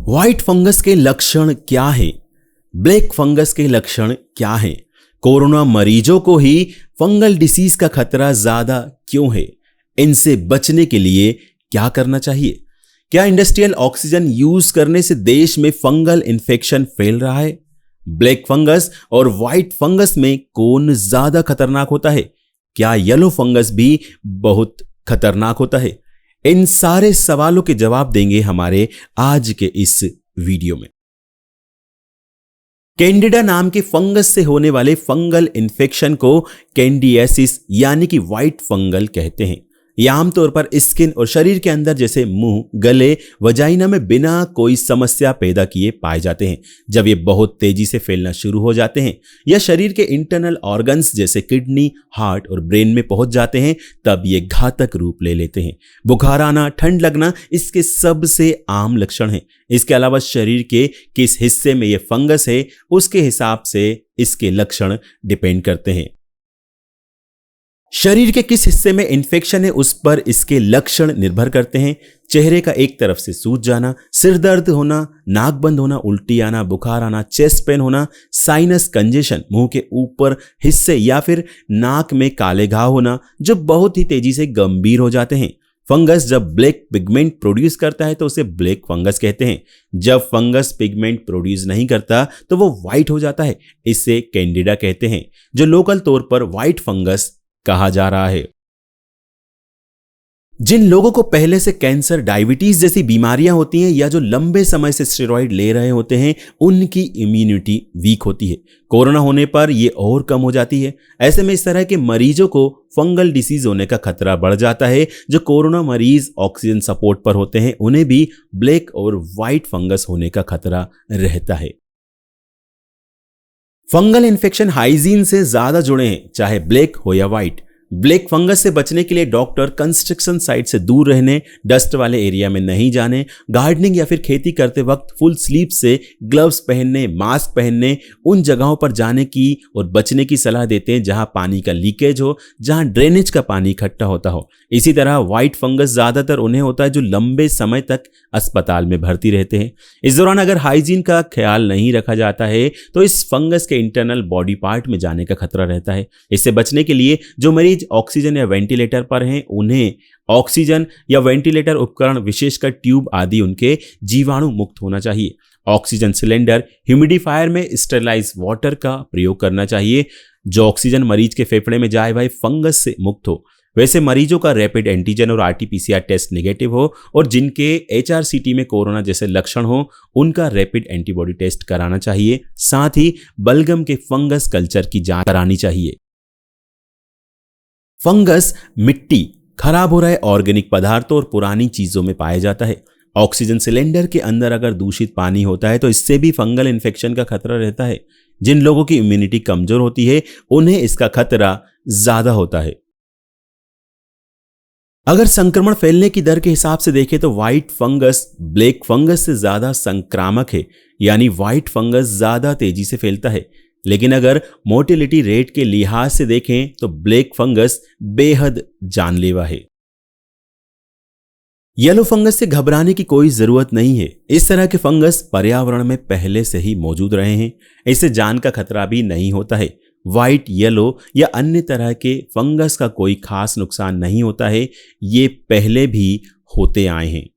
White fungus के लक्षण क्या हैं? ब्लैक फंगस के लक्षण क्या हैं? कोरोना मरीजों को ही फंगल डिसीज का खतरा ज्यादा क्यों है? इनसे बचने के लिए क्या करना चाहिए? क्या इंडस्ट्रियल ऑक्सीजन यूज करने से देश में फंगल इन्फेक्शन फैल रहा है? ब्लैक फंगस और व्हाइट फंगस में कौन ज्यादा खतरनाक होता है? क्या येलो फंगस भी बहुत खतरनाक होता है? इन सारे सवालों के जवाब देंगे हमारे आज के इस वीडियो में। कैंडिडा नाम के फंगस से होने वाले फंगल इन्फेक्शन को कैंडियासिस यानी कि व्हाइट फंगल कहते हैं। यह आमतौर पर स्किन और शरीर के अंदर जैसे मुंह, गले, वजाइना में बिना कोई समस्या पैदा किए पाए जाते हैं। जब ये बहुत तेजी से फैलना शुरू हो जाते हैं या शरीर के इंटरनल ऑर्गन्स जैसे किडनी, हार्ट और ब्रेन में पहुंच जाते हैं, तब ये घातक रूप ले लेते हैं। बुखार आना, ठंड लगना इसके सबसे आम लक्षण हैं। इसके अलावा शरीर के किस हिस्से में ये फंगस है उसके हिसाब से इसके लक्षण डिपेंड करते हैं। शरीर के किस हिस्से में इंफेक्शन है उस पर इसके लक्षण निर्भर करते हैं। चेहरे का एक तरफ से सूज जाना, सिर दर्द होना, नाक बंद होना, उल्टी आना, बुखार आना, चेस्ट पेन होना, साइनस कंजेशन, मुंह के ऊपर हिस्से या फिर नाक में काले घाव होना जो बहुत ही तेजी से गंभीर हो जाते हैं। फंगस जब ब्लैक पिगमेंट प्रोड्यूस करता है तो उसे ब्लैक फंगस कहते हैं। जब फंगस पिगमेंट प्रोड्यूस नहीं करता तो वो व्हाइट हो जाता है। इसे कैंडिडा कहते हैं जो लोकल तौर पर व्हाइट फंगस कहा जा रहा है। जिन लोगों को पहले से कैंसर, डायबिटीज जैसी बीमारियां होती हैं या जो लंबे समय से स्टेरॉइड ले रहे होते हैं, उनकी इम्यूनिटी वीक होती है। कोरोना होने पर यह और कम हो जाती है। ऐसे में इस तरह के मरीजों को फंगल डिसीज होने का खतरा बढ़ जाता है। जो कोरोना मरीज ऑक्सीजन सपोर्ट पर होते हैं उन्हें भी ब्लैक और व्हाइट फंगस होने का खतरा रहता है। फंगल इन्फेक्शन हाइजीन से ज्यादा जुड़े हैं, चाहे ब्लैक हो या व्हाइट। ब्लैक फंगस से बचने के लिए डॉक्टर कंस्ट्रक्शन साइट से दूर रहने, डस्ट वाले एरिया में नहीं जाने, गार्डनिंग या फिर खेती करते वक्त फुल स्लीव से ग्लव्स पहनने, मास्क पहनने, उन जगहों पर जाने की और बचने की सलाह देते हैं जहां पानी का लीकेज हो, जहां ड्रेनेज का पानी इकट्ठा होता हो। इसी तरह व्हाइट फंगस ज्यादातर उन्हें होता है जो लंबे समय तक अस्पताल में भर्ती रहते हैं। इस दौरान अगर हाइजीन का ख्याल नहीं रखा जाता है तो इस फंगस के इंटरनल बॉडी पार्ट में जाने का खतरा रहता है। इससे बचने के लिए जो मरीज ऑक्सीजन या वेंटिलेटर पर हैं उन्हें ऑक्सीजन या वेंटिलेटर उपकरण, विशेषकर ट्यूब आदि, उनके जीवाणु मुक्त होना चाहिए। ऑक्सीजन सिलेंडर, ह्यूमिडिफायर में स्टेरलाइज वाटर का प्रयोग करना चाहिए जो ऑक्सीजन मरीज के फेफड़े में जाए वह फंगस से मुक्त हो। वैसे मरीजों का रैपिड एंटीजन और आरटी-पीसीआर टेस्ट नेगेटिव हो और जिनके एचआरसीटी में कोरोना जैसे लक्षण हो उनका रैपिड एंटीबॉडी टेस्ट कराना चाहिए। साथ ही बलगम के फंगस कल्चर की जांच करानी चाहिए। फंगस मिट्टी, खराब हो रहे ऑर्गेनिक पदार्थों और पुरानी चीजों में पाया जाता है। ऑक्सीजन सिलेंडर के अंदर अगर दूषित पानी होता है तो इससे भी फंगल इन्फेक्शन का खतरा रहता है। जिन लोगों की इम्यूनिटी कमजोर होती है उन्हें इसका खतरा ज्यादा होता है। अगर संक्रमण फैलने की दर के हिसाब से देखें तो व्हाइट फंगस ब्लैक फंगस से ज्यादा संक्रामक है, यानी व्हाइट फंगस ज्यादा तेजी से फैलता है। लेकिन अगर मोर्टेलिटी रेट के लिहाज से देखें तो ब्लैक फंगस बेहद जानलेवा है। येलो फंगस से घबराने की कोई जरूरत नहीं है। इस तरह के फंगस पर्यावरण में पहले से ही मौजूद रहे हैं। इससे जान का खतरा भी नहीं होता है। व्हाइट, येलो या अन्य तरह के फंगस का कोई खास नुकसान नहीं होता है। ये पहले भी होते आए हैं।